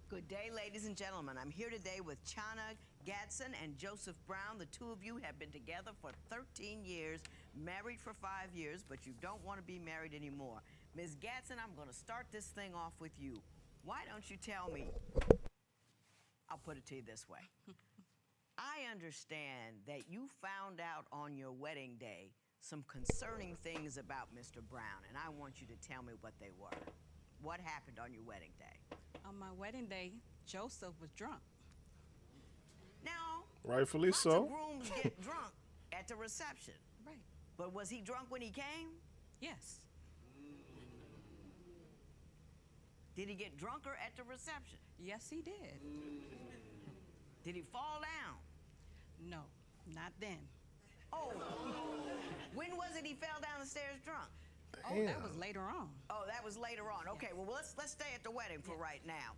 Good day, ladies and gentlemen. I'm here today with Chana Gadsden and Joseph Brown. The two of you have been together for 13 years, married for 5 years, but you don't want to be married anymore. Ms. Gadsden, I'm going to start this thing off with you. Why don't you tell me? I'll put it to you this way. I understand that you found out on your wedding day some concerning things about Mr. Brown, and I want you to tell me what they were. What happened on your wedding day? On my wedding day, Joseph was drunk. Now, Rightfully lots so. of grooms get drunk at the reception. Right. But was he drunk when he came? Yes. Did he get drunker at the reception? Yes, he did. Did he fall down? No, not then. Oh, when was it he fell down the stairs drunk? Oh, that was later on. Oh, that was later on. Okay, well, let's stay at the wedding for right now.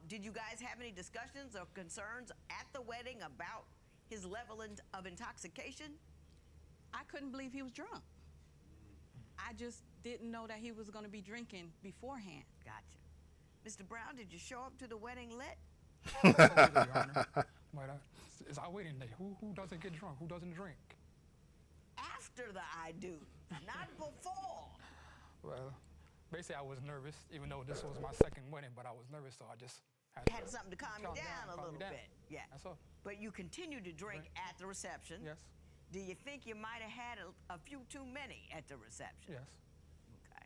Did you guys have any discussions or concerns at the wedding about his level of intoxication? I couldn't believe he was drunk. I just didn't know that he was going to be drinking beforehand. Gotcha. Mr. Brown, did you show up to the wedding lit? Your Honor. But it's our wedding day. Who doesn't get drunk? Who doesn't drink? After the I do, not before. Well, basically I was nervous, even though this was my second wedding, but I was nervous, so I just Had something to calm you down a little bit. Yeah. That's all. But you continued to drink at the reception. Yes. Do you think you might have had a few too many at the reception? Yes. Okay.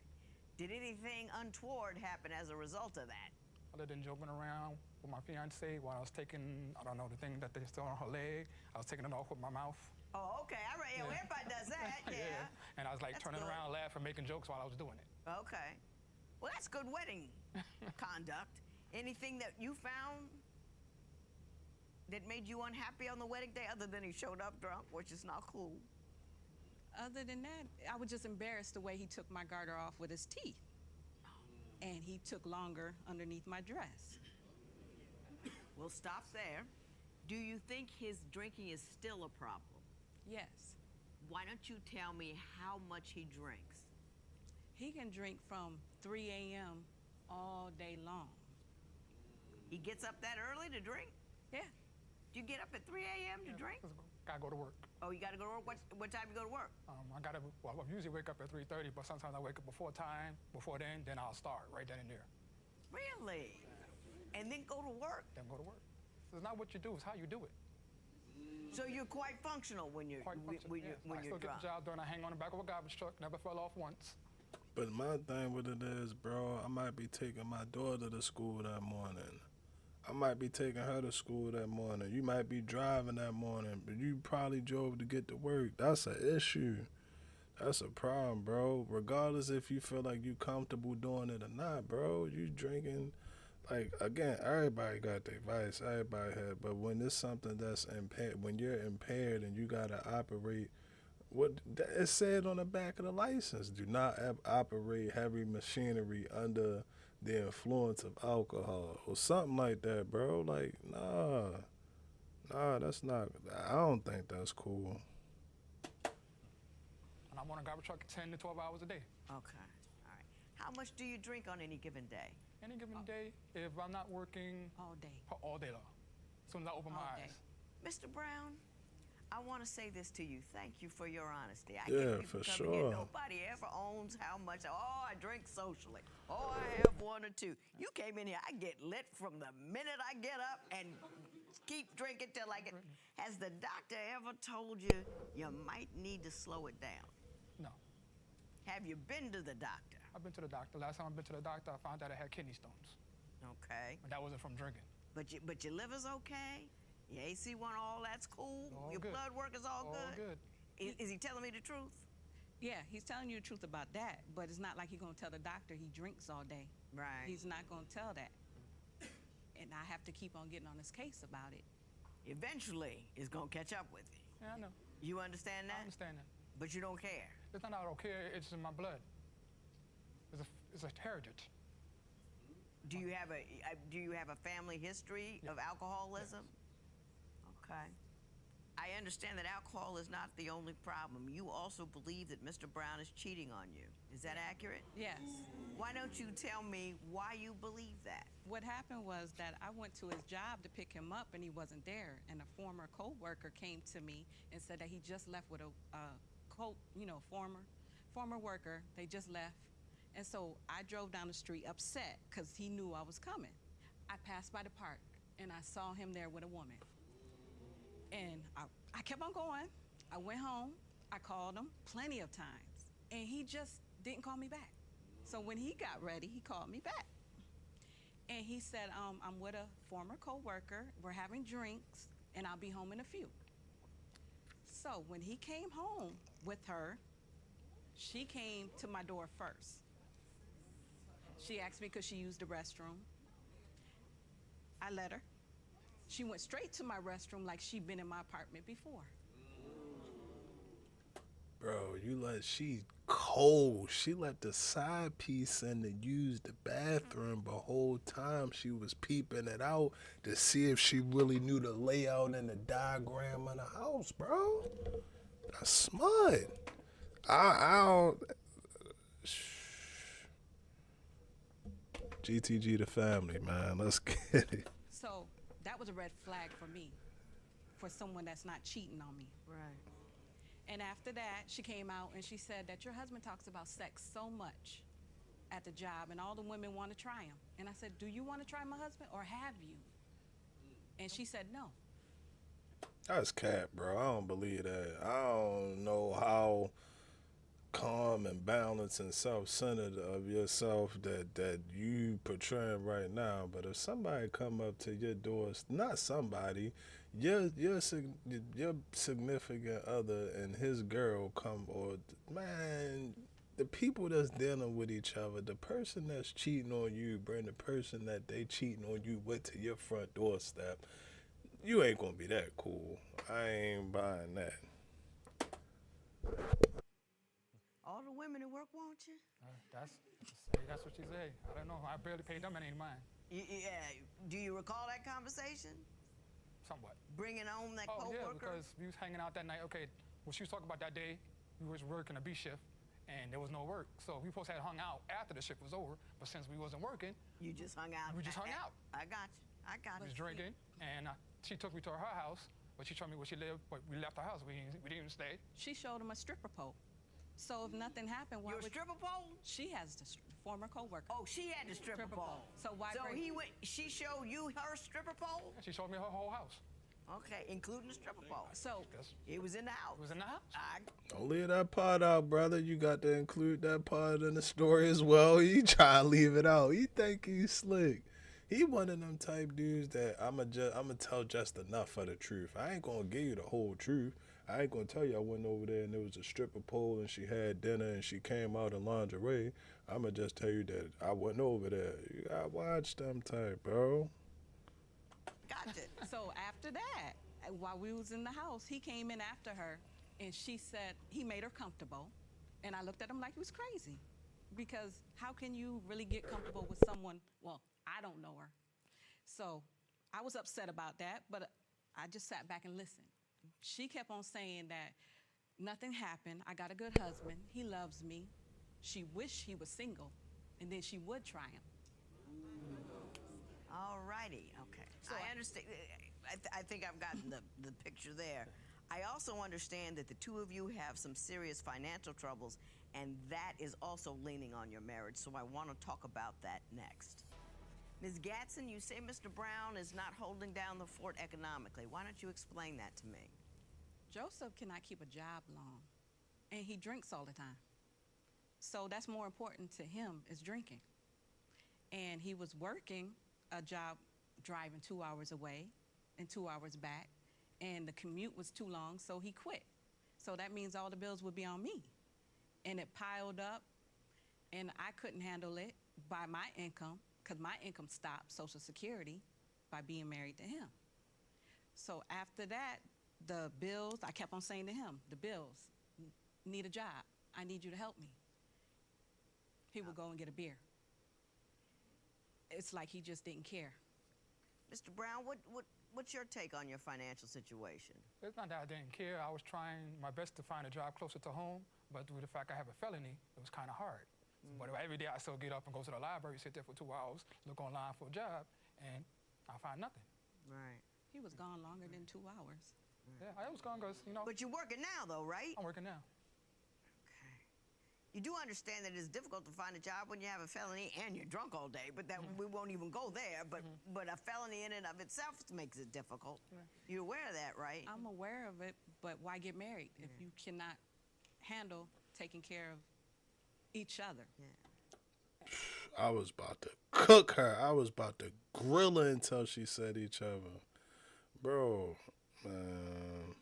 Did anything untoward happen as a result of that? Other than joking around with my fiance while I was taking, I don't know, the thing that they still on her leg, I was taking it off with my mouth. Oh, okay. All right. Yeah. Well, everybody does that. Yeah. And I was like That's turning good. around, laughing, making jokes while I was doing it. Okay. Well, that's good wedding conduct. Anything that you found that made you unhappy on the wedding day other than he showed up drunk, which is not cool? Other than that, I was just embarrassed the way he took my garter off with his teeth. And he took longer underneath my dress. We'll stop there. Do you think his drinking is still a problem? Yes. Why don't you tell me how much he drinks? He can drink from 3 a.m. all day long. He gets up that early to drink? Yeah. Do you get up at 3 a.m. to drink? Gotta go to work. Oh, you got to go to work? What time you go to work? I usually wake up at 3:30, but sometimes I wake up before time. Before then I'll start right then and there. Really? And then go to work? Then go to work. So it's not what you do, it's how you do it. So you're quite functional when you're Quite functional, when yeah. you're I still drunk. get the job done. I hang on the back of a garbage truck, never fell off once. But my thing with it is, bro, I might be taking my daughter to school that morning. I might be taking her to school that morning. You might be driving that morning, but you probably drove to get to work. That's an issue. That's a problem, bro. Regardless if you feel like you comfortable doing it or not, bro, you drinking. Like, again, everybody got their vice. Everybody had. But when it's something that's impaired, when you're impaired and you got to operate, what it said on the back of the license, do not operate heavy machinery under the influence of alcohol or something like that, bro. Like, nah, that's not, I don't think that's cool. And I'm on a garbage truck 10 to 12 hours a day. Okay. All right. How much do you drink on any given day? Any given day, if I'm not working All day. all day long, as soon as I open my All day. eyes. Mr. Brown, I want to say this to you. Thank you for your honesty. I Yeah, get people for coming here, sure. nobody ever owns how much. Oh, I drink socially. Oh, I have one or two. You came in here. I get lit from the minute I get up and keep drinking till I get. Has the doctor ever told you you might need to slow it down? No. Have you been to the doctor? I've been to the doctor. Last time I've been to the doctor, I found out I had kidney stones. Okay. But that wasn't from drinking. But your liver's okay? Your AC1, all that's cool? All your good. blood work is all good. Is he telling me the truth? Yeah, he's telling you the truth about that, but it's not like he's going to tell the doctor he drinks all day. Right. He's not going to tell that. And I have to keep on getting on his case about it. Eventually, it's going to catch up with you. Yeah, I know. You understand that? I understand that. But you don't care. It's not I don't care, it's in my blood. It's a heritage. Do you have a family history of alcoholism? Yes. Okay. I understand that alcohol is not the only problem. You also believe that Mr. Brown is cheating on you. Is that accurate? Yes. Why don't you tell me why you believe that? What happened was that I went to his job to pick him up and he wasn't there. And a former co-worker came to me and said that he just left with former worker. They just left. And so I drove down the street upset because he knew I was coming. I passed by the park and I saw him there with a woman. And I kept on going. I went home. I called him plenty of times. And he just didn't call me back. So when he got ready, he called me back. And he said, I'm with a former co-worker. We're having drinks, and I'll be home in a few. So when he came home with her, she came to my door first. She asked me could she use the restroom. I let her. She went straight to my restroom like she'd been in my apartment before. Bro, she cold. She let the side piece in to use the bathroom the whole time she was peeping it out to see if she really knew the layout and the diagram of the house, bro. That's smart. I don't... GTG the family, man. Let's get it. So that was a red flag for me, for someone that's not cheating on me. Right. And after that, she came out and she said that your husband talks about sex so much at the job and all the women want to try him. And I said, do you want to try my husband or have you? And she said, no. That's cap, bro. I don't believe that. I don't know how calm and balanced and self-centered of yourself that you portraying right now. But if somebody come up to your door, not somebody, your significant other and his girl come, or man, the people that's dealing with each other, the person that's cheating on you, bring the person that they cheating on you with to your front doorstep, you ain't gonna be that cool. I ain't buying that. All the women at work want you? That's what she said. I don't know. I barely paid them any mind. Yeah. Do you recall that conversation? Somewhat. Bringing home that Oh, yeah, co-worker? because we was hanging out that night. Okay, what she was talking about that day, we was working a B shift, and there was no work. So we supposed to have hung out after the shift was over, but since we wasn't working, You just hung out. we just hung out. I got you. We was drinking, and she took me to her house, but she told me where she lived, but we left her house. We didn't even stay. She showed him a stripper pole. So if nothing happened, why Your would stripper pole? she has the former co-worker. Oh, she had the stripper pole. So why So bring- she showed you her stripper pole? And she showed me her whole house. Okay, including the stripper pole. So It was in the house. It was in the house. Don't leave that part out, brother. You got to include that part in the story as well. He try to leave it out. He think he's slick. He one of them type dudes that I'ma tell just enough of the truth. I ain't gonna give you the whole truth. I ain't gonna tell you I went over there and there was a stripper pole and she had dinner and she came out in lingerie. I'ma just tell you that I went over there. You gotta watch them type, bro. Gotcha. So after that, while we was in the house, he came in after her, and she said he made her comfortable, and I looked at him like he was crazy, because how can you really get comfortable with someone? Well, I don't know her, so I was upset about that, but I just sat back and listened. She kept on saying that nothing happened. I got a good husband. He loves me. She wished he was single, and then she would try him. All righty. Okay. So I understand. I think I've gotten the picture there. I also understand that the two of you have some serious financial troubles, and that is also leaning on your marriage. So I want to talk about that next. Ms. Gatson, you say Mr. Brown is not holding down the fort economically. Why don't you explain that to me? Joseph cannot keep a job long, and he drinks all the time. So that's more important to him is drinking. And he was working a job driving 2 hours away and 2 hours back, and the commute was too long, so he quit. So that means all the bills would be on me. And it piled up, and I couldn't handle it by my income, because my income stopped Social Security by being married to him. So after that, the bills, I kept on saying to him, the bills, need a job. I need you to help me. He would go and get a beer. It's like he just didn't care. Mr. Brown, what's your take on your financial situation? It's not that I didn't care. I was trying my best to find a job closer to home, but due to the fact I have a felony, it was kind of hard. But every day I still get up and go to the library, sit there for 2 hours, look online for a job, and I find nothing. Right. He was gone longer than 2 hours. Yeah, I was gone because, But you're working now, though, right? I'm working now. Okay. You do understand that it's difficult to find a job when you have a felony and you're drunk all day, but that we won't even go there. But a felony in and of itself makes it difficult. You're aware of that, right? I'm aware of it, but why get married if you cannot handle taking care of each other? I was about to cook her. I was about to grill her until she said each other. Bro, man.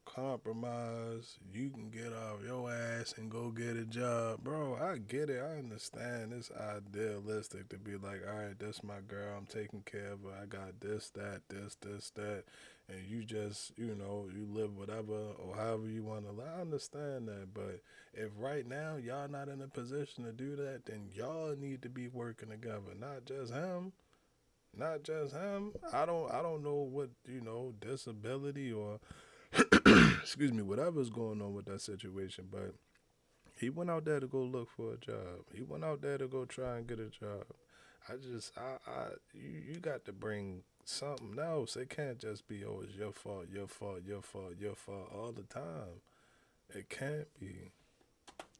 Compromise. You can get off your ass and go get a job. Bro, I get it. I understand. It's idealistic to be like, all right, this my girl. I'm taking care of her. I got this, that. And you just, you live whatever or however you want to live. I understand that. But if right now y'all not in a position to do that, then y'all need to be working together. Not just him. Not just him. I don't know what, disability or excuse me, whatever's going on with that situation, but he went out there to go look for a job. He went out there to go try and get a job. You got to bring something else. It can't just be, oh, it's your fault all the time. It can't be.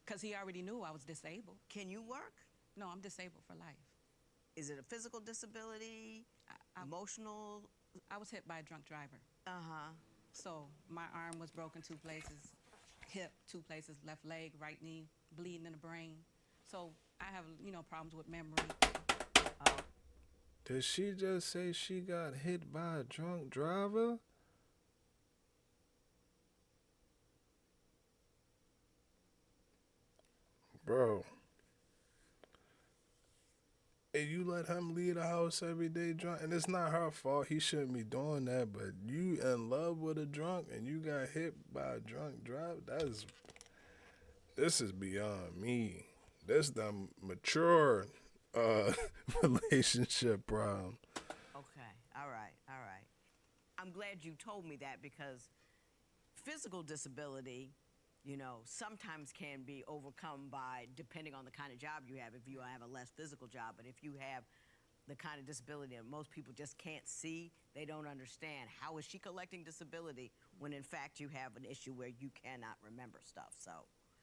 Because he already knew I was disabled. Can you work? No, I'm disabled for life. Is it a physical disability, emotional? I was hit by a drunk driver. Uh-huh. So my arm was broken 2 places, hip 2 places, left leg, right knee, bleeding in the brain. So I have, problems with memory. Did she just say she got hit by a drunk driver? Bro. And you let him leave the house every day drunk, and it's not her fault. He shouldn't be doing that, but you in love with a drunk and you got hit by a drunk driver, this is beyond me. This the mature relationship problem. Okay, all right. I'm glad you told me that because physical disability, sometimes can be overcome by, depending on the kind of job you have, if you have a less physical job. But if you have the kind of disability that most people just can't see, they don't understand. How is she collecting disability when, in fact, you have an issue where you cannot remember stuff? So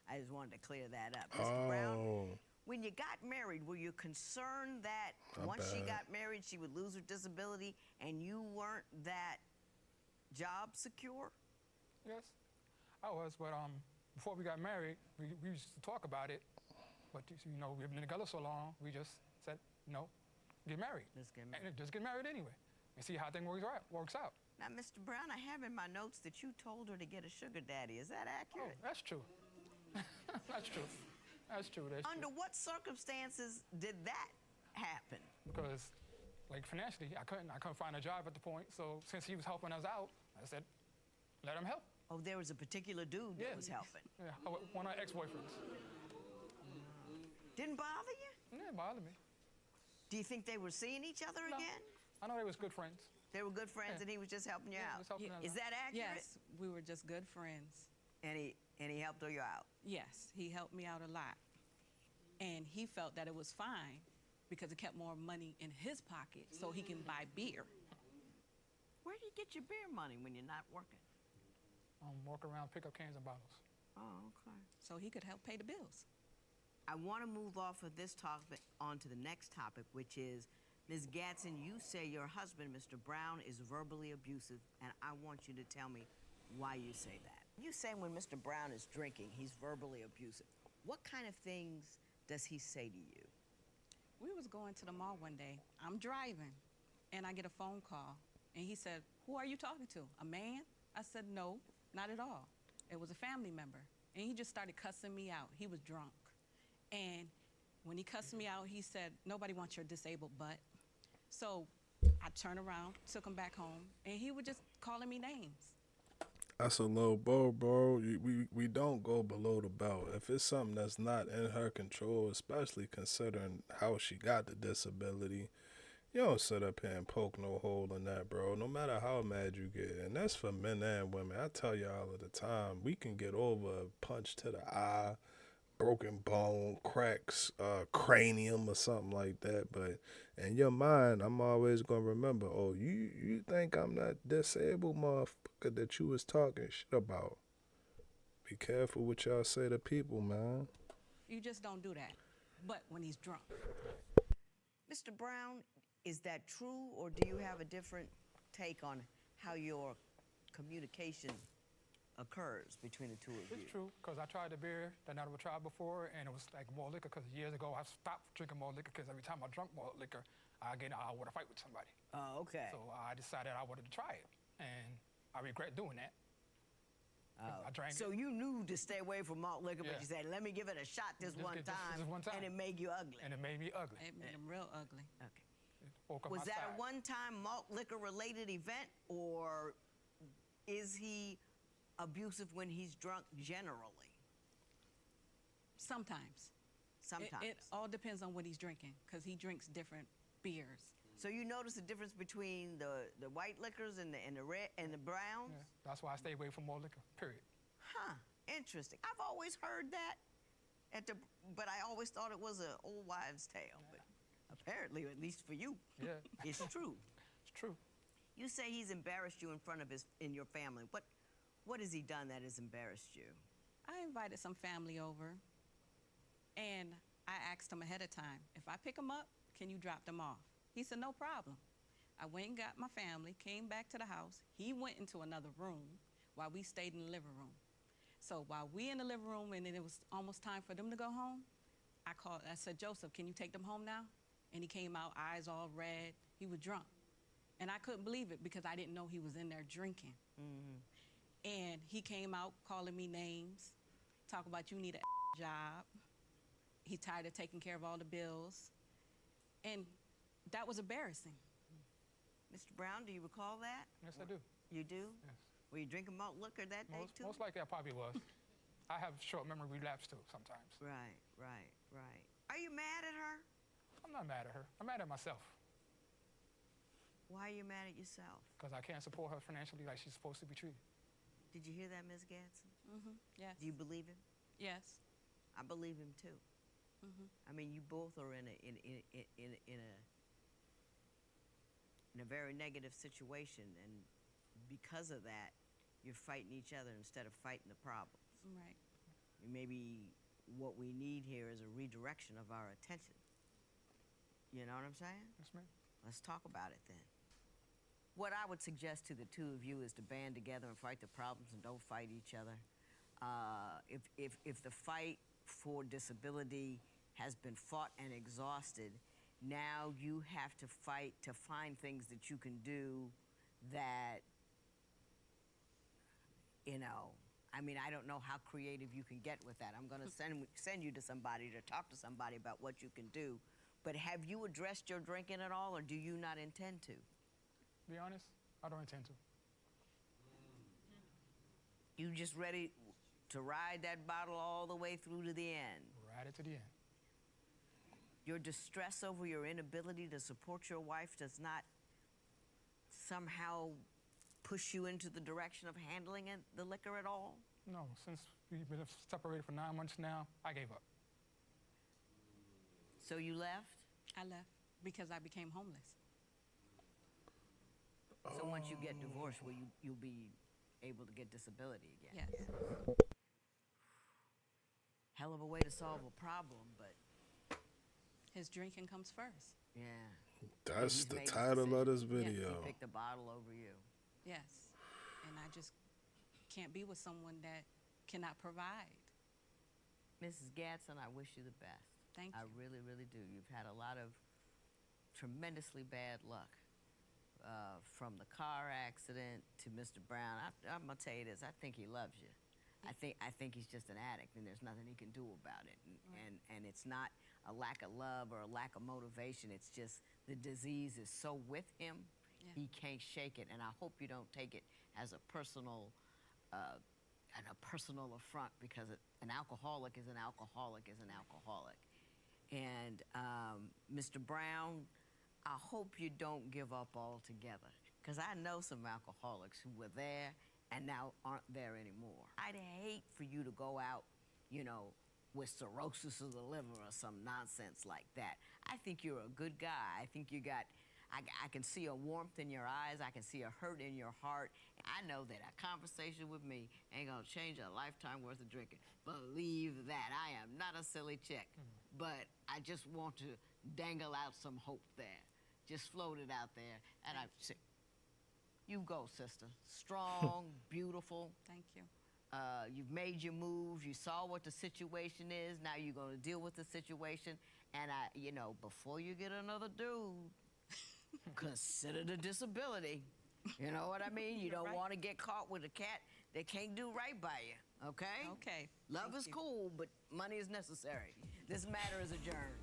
I just wanted to clear that up. Mr. Brown, when you got married, were you concerned that once she got married, she would lose her disability and you weren't that job secure? Yes, I was, but before we got married, we used to talk about it, but we've been together so long, we just said, no, get married. Let's get married. And just get married anyway and see how things works out. Now, Mr. Brown, I have in my notes that you told her to get a sugar daddy. Is that accurate? Oh, that's true. That's true. That's true. Under what circumstances did that happen? Because, financially, I couldn't find a job at the point, so since he was helping us out, I said, let him help. Oh, there was a particular dude that was helping. Yeah, one of our ex-boyfriends. Didn't bother you? Yeah, it bothered me. Do you think they were seeing each other again? I know they was good friends. They were good friends, and he was just helping you out. Is that accurate? Yes, we were just good friends. And he helped you out? Yes, he helped me out a lot. And he felt that it was fine because it kept more money in his pocket so he can buy beer. Where do you get your beer money when you're not working? Walk around, pick up cans and bottles. Oh, okay. So he could help pay the bills. I want to move off of this topic on to the next topic, which is, Ms. Gatson, you say your husband, Mr. Brown, is verbally abusive, and I want you to tell me why you say that. You say when Mr. Brown is drinking, he's verbally abusive. What kind of things does he say to you? We was going to the mall one day. I'm driving, and I get a phone call, and he said, who are you talking to, a man? I said, no, not at all. It was a family member, and he just started cussing me out. He was drunk, and when he cussed me out, he said, nobody wants your disabled butt. So I turned around, took him back home, and he was just calling me names. That's a low blow, bro. We don't go below the belt. If it's something that's not in her control, especially considering how she got the disability, You don't sit up here and poke no hole in that, bro. No matter how mad you get. And that's for men and women. I tell y'all all the time, we can get over a punch to the eye, broken bone, cracks, cranium or something like that. But in your mind, I'm always going to remember, oh, you think I'm not disabled, motherfucker, that you was talking shit about. Be careful what y'all say to people, man. You just don't do that. But when he's drunk. Mr. Brown, is that true, or do you have a different take on how your communication occurs between the two of you? It's true, because I tried the beer that I never tried before, and it was like more liquor, because years ago I stopped drinking more liquor, because every time I drank more liquor, I would fight with somebody. Oh, okay. So I decided I wanted to try it, and I regret doing that. I drank So it. you knew to stay away from malt liquor, but Yeah. you said, let me give it a shot this Just one get this time, one time. and it made you ugly. And it made me ugly. It made him real ugly. Okay. It woke up Was my that side. a one-time malt liquor related event, or is he abusive when he's drunk generally? Sometimes. Sometimes. It all depends on what he's drinking, because he drinks different beers. So you notice the difference between the white liquors and the red and the browns? Yeah, that's why I stay away from more liquor, period. Huh. Interesting. I've always heard that, but I always thought it was an old wives' tale. But apparently, at least for you, Yeah. it's true. It's true. You say he's embarrassed you in your family. What has he done that has embarrassed you? I invited some family over, and I asked him ahead of time, if I pick them up, can you drop them off? He said, no problem. I went and got my family, came back to the house. He went into another room while we stayed in the living room. So while we in the living room and then it was almost time for them to go home, I said, Joseph, can you take them home now? And he came out, eyes all red. He was drunk. And I couldn't believe it because I didn't know he was in there drinking. Mm-hmm. And he came out calling me names, talk about you need a job. He's tired of taking care of all the bills. And that was embarrassing. Mr. Brown, do you recall that? Yes, I do. You do? Yes. Were you drinking malt liquor that day, too? Most likely I probably was. I have short memory relapse, too, sometimes. Right. Are you mad at her? I'm not mad at her. I'm mad at myself, Why are you mad at yourself? because I can't support her financially like she's supposed to be treated. Did you hear that, Ms. Gadsden? Mm-hmm. Yes. Do you believe him? Yes. I believe him, too. Mm-hmm. I mean, you both are in a very negative situation, and because of that, you're fighting each other instead of fighting the problems. Right. Maybe what we need here is a redirection of our attention. You know what I'm saying? Yes, ma'am. Let's talk about it then. What I would suggest to the two of you is to band together and fight the problems and don't fight each other. If the fight for disability has been fought and exhausted, now you have to fight to find things that you can do that, I mean, I don't know how creative you can get with that. I'm going to send you to somebody to talk to somebody about what you can do. But have you addressed your drinking at all, or do you not intend to? To be honest, I don't intend to. You just ready to ride that bottle all the way through to the end? Ride it to the end. Your distress over your inability to support your wife does not somehow push you into the direction of handling the liquor at all? No, since we've been separated for 9 months now, I gave up. So you left? I left because I became homeless. So once you get divorced, you'll be able to get disability again? Yes. Hell of a way to solve a problem, but His drinking comes first. yeah. That's He's the made his title of this decision. video. He picked the bottle over you. Yes. And I just can't be with someone that cannot provide. Mrs. Gadsden, I wish you the best. Thank I you. really, really do. You've had a lot of tremendously bad luck. From the car accident to Mr. Brown. I'm gonna tell you this, I think he loves you. I think he's just an addict and there's nothing he can do about it. And it's not a lack of love or a lack of motivation, it's just the disease is so with him, Yeah. he can't shake it. And I hope you don't take it as a personal affront, because an alcoholic is an alcoholic is an alcoholic. And Mr. Brown, I hope you don't give up altogether, because I know some alcoholics who were there and now aren't there anymore. I'd hate for you to go out, you know, with cirrhosis of the liver or some nonsense like that. I think you're a good guy. I think you got, I can see a warmth in your eyes. I can see a hurt in your heart. I know that a conversation with me ain't gonna change a lifetime worth of drinking. Believe that. I am not a silly chick, but I just want to dangle out some hope there. Just float it out there, and I say, you go, sister. Strong, beautiful. Thank you. You've made your moves. You saw what the situation is. Now you're going to deal with the situation. And you know, before you get another dude, consider the disability. You know what I mean? You don't Right. want to get caught with a cat that can't do right by you. Okay? Okay. Love Thank is you. cool, but money is necessary. This matter is adjourned.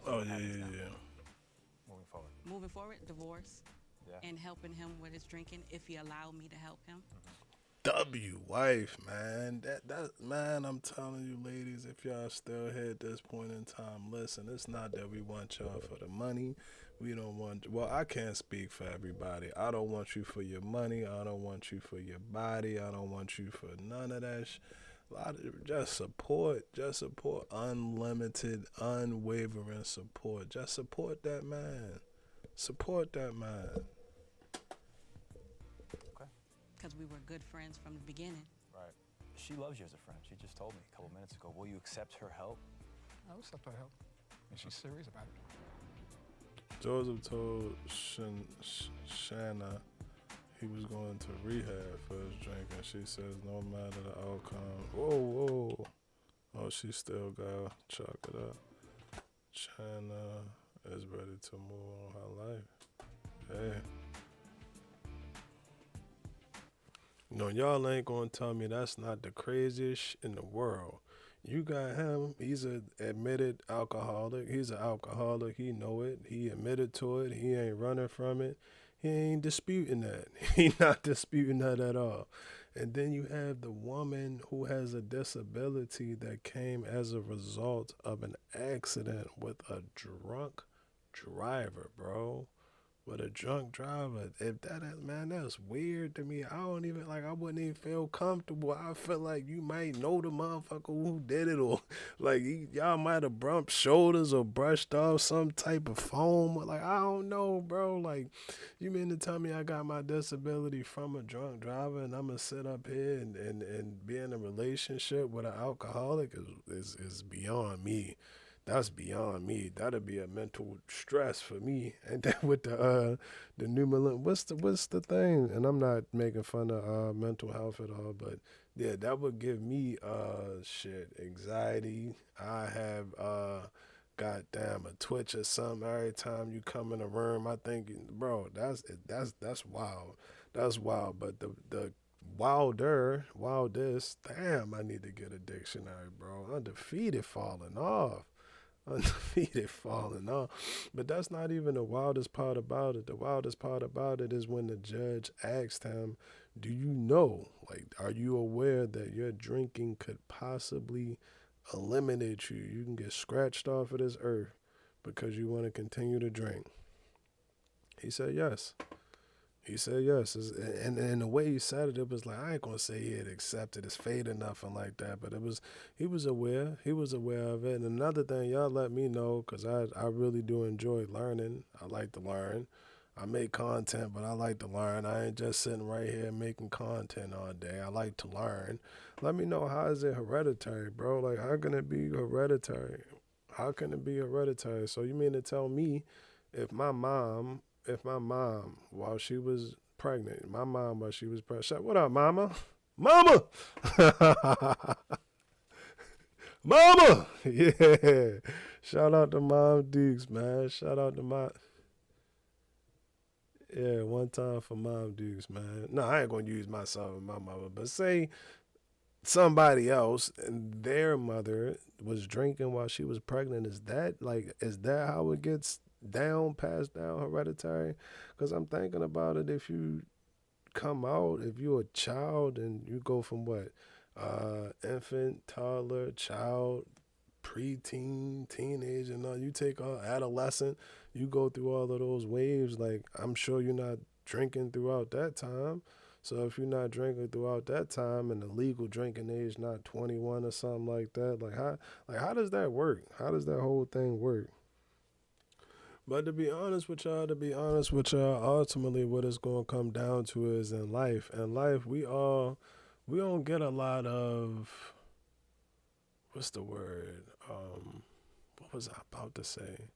Oh, yeah. Moving forward. Moving forward, divorce, Yeah. and helping him with his drinking if he allowed me to help him. Wife, man. That man, I'm telling you, ladies, if y'all still here at this point in time, listen, it's not that we want y'all for the money. We don't want, well, I can't speak for everybody. I don't want you for your money. I don't want you for your body. I don't want you for none of that just support, unlimited, unwavering support. Just support that man. Support that man. Okay. Because we were good friends from the beginning. Right. She loves you as a friend. She just told me a couple minutes ago. Will you accept her help? I will accept her help. And she's serious about it. Joseph told Shanna he was going to rehab for his drinking. She says no matter the outcome. Whoa. Oh, she still got chalk it up. Shanna is ready to move on her life. Hey. No, y'all ain't gonna tell me that's not the craziest shit in the world. You got him. He's an admitted alcoholic. He's an alcoholic. He know it. He admitted to it. He ain't running from it. He ain't disputing that. He not disputing that at all. And then you have the woman who has a disability that came as a result of an accident with a drunk driver, bro. With a drunk driver. If that is, man, that's weird to me. I don't even, I wouldn't even feel comfortable. I feel like you might know the motherfucker who did it, or y'all might have bumped shoulders or brushed off some type of foam. I don't know, bro. You mean to tell me I got my disability from a drunk driver and I'm gonna sit up here and be in a relationship with an alcoholic is beyond me. That's beyond me. That'd be a mental stress for me. And then with the new millennium, what's the thing? And I'm not making fun of mental health at all, but yeah, that would give me anxiety. I have goddamn a twitch or something every time you come in a room. I think, bro, that's wild. That's wild. But the wildest, damn, I need to get a dictionary, bro. Undefeated falling off. But that's not even the wildest part about it. The wildest part about it is when the judge asked him, do you know, are you aware that your drinking could possibly eliminate you? You can get scratched off of this earth because you want to continue to drink. He said yes. He said yes. And the way he said it, it was I ain't going to say he had accepted his fate or nothing like that, but he was aware. He was aware of it. And another thing, y'all let me know, because I really do enjoy learning. I like to learn. I make content, but I like to learn. I ain't just sitting right here making content all day. I like to learn. Let me know, how is it hereditary, bro? How can it be hereditary? How can it be hereditary? So you mean to tell me if my mom, while she was pregnant, what up, mama? Mama! Mama! Yeah. Shout out to Mom Dukes, man. Shout out to yeah, one time for Mom Dukes, man. No, I ain't going to use myself and my mother, but say somebody else and their mother was drinking while she was pregnant. Is that how it gets passed down hereditary? Because I'm thinking about it, if you come out, if you're a child and you go from infant, toddler, child, preteen, teenage, and you take adolescent, you go through all of those waves. Like, I'm sure you're not drinking throughout that time. So if you're not drinking throughout that time and the legal drinking age not 21 or something like that, how does that work? How does that whole thing work? But to be honest with y'all, ultimately what it's gonna come down to is in life. We don't get a lot of, what's the word? What was I about to say?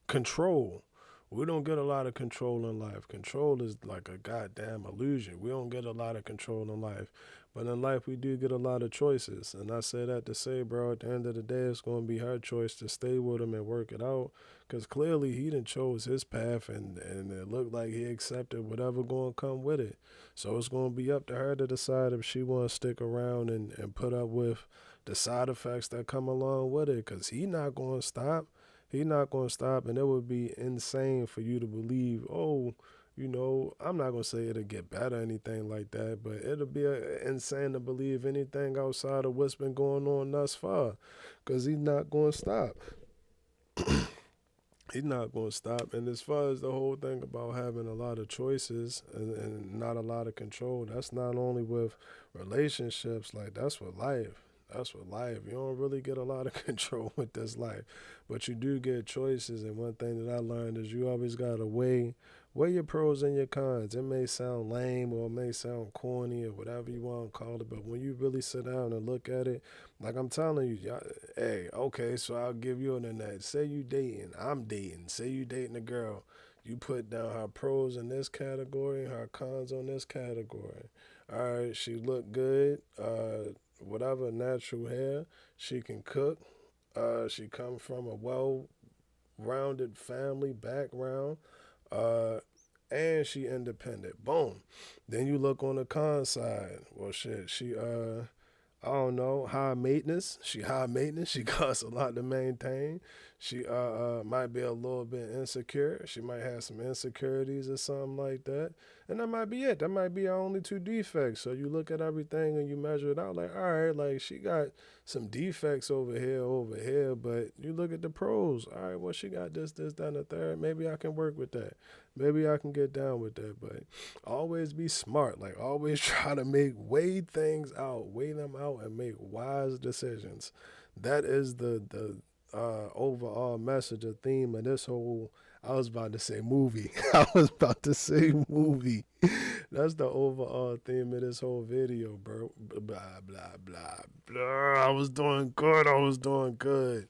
Control. We don't get a lot of control in life. Control is like a goddamn illusion. We don't get a lot of control in life. But in life, we do get a lot of choices. And I say that to say, bro, at the end of the day, it's going to be her choice to stay with him and work it out. Because clearly he done chose his path and it looked like he accepted whatever going to come with it. So it's going to be up to her to decide if she want to stick around and put up with the side effects that come along with it. Because he not going to stop. He's not going to stop, and it would be insane for you to believe, oh, I'm not going to say it'll get better or anything like that, but it'll be insane to believe anything outside of what's been going on thus far, because he's not going to stop. He's not going to stop. And as far as the whole thing about having a lot of choices and not a lot of control, that's not only with relationships, like that's with life. That's with life. You don't really get a lot of control with this life, but you do get choices. And one thing that I learned is you always got to weigh your pros and your cons. It may sound lame or it may sound corny or whatever you want to call it, but when you really sit down and look at it, like I'm telling you, hey, okay, so I'll give you an internet. Say you dating, I'm dating. Say you dating a girl. You put down her pros in this category and her cons on this category. All right, she look good. Whatever, natural hair, she can cook, she come from a well-rounded family background, and she independent. Boom. Then you look on the con side. Well, shit, she I don't know, high maintenance. She high maintenance. She costs a lot to maintain. She might be a little bit insecure. She might have some insecurities or something like that. And that might be it. That might be our only two defects. So you look at everything and you measure it out like, all right, like she got some defects over here, but you look at the pros. All right, well, she got this, that, and the third. Maybe I can work with that. Maybe I can get down with that. But always be smart. Like always try to weigh things out, weigh them out and make wise decisions. That is the overall message or theme of this whole, I was about to say movie. That's the overall theme of this whole video, bro. Blah, blah, blah, blah. I was doing good.